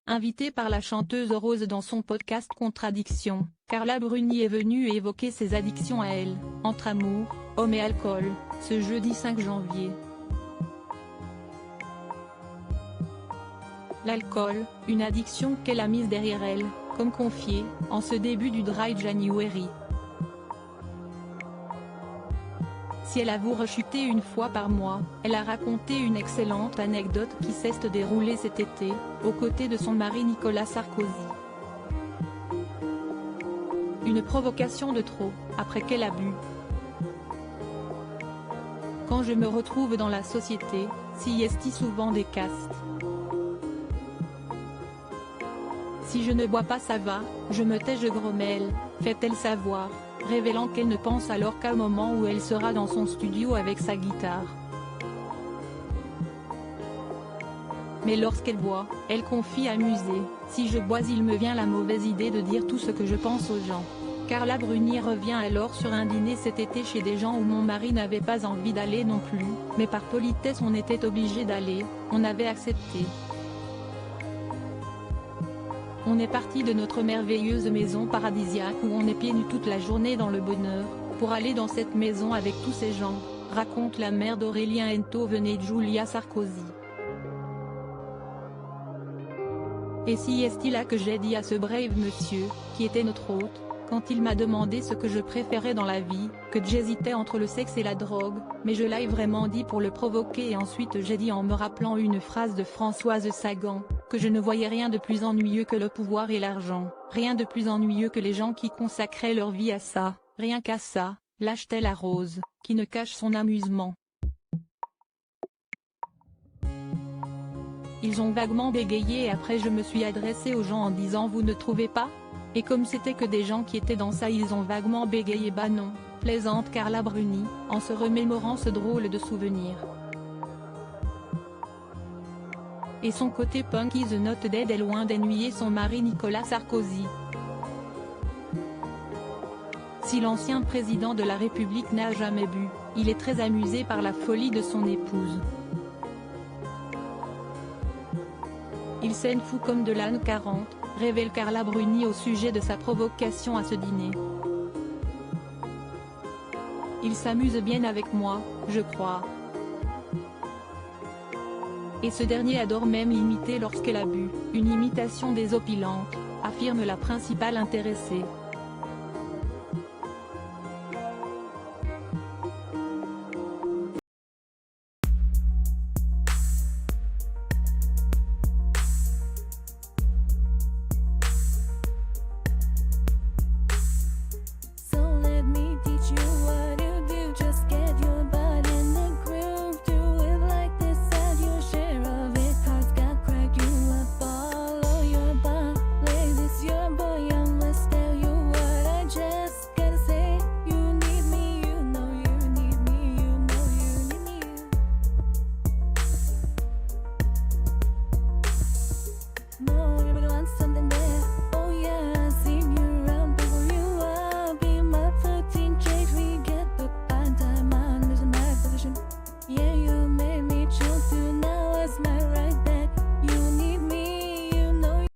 Invitée par la chanteuse Rose dans son podcast Contradiction, Carla Bruni est venue évoquer ses addictions à elle, entre amour, hommes et alcool, ce jeudi 5 janvier. L'alcool, une addiction qu'elle a mise derrière elle, comme confié, en ce début du Dry January. Si elle avoue rechuter une fois par mois, elle a raconté une excellente anecdote qui s'est déroulée cet été, aux côtés de son mari Nicolas Sarkozy. Une provocation de trop, après qu'elle a bu. Quand je me retrouve dans la société, si est souvent des castes. Si je ne bois pas ça va, je me tais je grommelle, fait-elle savoir, révélant qu'elle ne pense alors qu'au moment où elle sera dans son studio avec sa guitare. Mais lorsqu'elle boit, elle confie amusée, si je bois il me vient la mauvaise idée de dire tout ce que je pense aux gens. Carla Bruni revient alors sur un dîner cet été chez des gens où mon mari n'avait pas envie d'aller non plus, mais par politesse on était obligé d'aller, on avait accepté. On est parti de notre merveilleuse maison paradisiaque où on est pieds nus toute la journée dans le bonheur, pour aller dans cette maison avec tous ces gens, raconte la mère d'Aurélien Ntovené Julia Sarkozy. Et si est-il là que j'ai dit à ce brave monsieur, qui était notre hôte, quand il m'a demandé ce que je préférais dans la vie, que j'hésitais entre le sexe et la drogue, mais je l'ai vraiment dit pour le provoquer et ensuite j'ai dit en me rappelant une phrase de Françoise Sagan, que je ne voyais rien de plus ennuyeux que le pouvoir et l'argent, rien de plus ennuyeux que les gens qui consacraient leur vie à ça, rien qu'à ça, lâche-t-elle à Rose, qui ne cache son amusement. Ils ont vaguement bégayé et après je me suis adressée aux gens en disant vous ne trouvez pas ? Et comme c'était que des gens qui étaient dans ça ils ont vaguement bégayé bah non, plaisante Carla Bruni, en se remémorant ce drôle de souvenir. Et son côté punky The Not Dead est loin d'ennuyer son mari Nicolas Sarkozy. Si l'ancien président de la République n'a jamais bu, il est très amusé par la folie de son épouse. Il s'en fout comme de l'âne 40, révèle Carla Bruni au sujet de sa provocation à ce dîner. Il s'amuse bien avec moi, je crois. Et ce dernier adore même l'imiter lorsqu'elle a bu, une imitation désopilante, affirme la principale intéressée.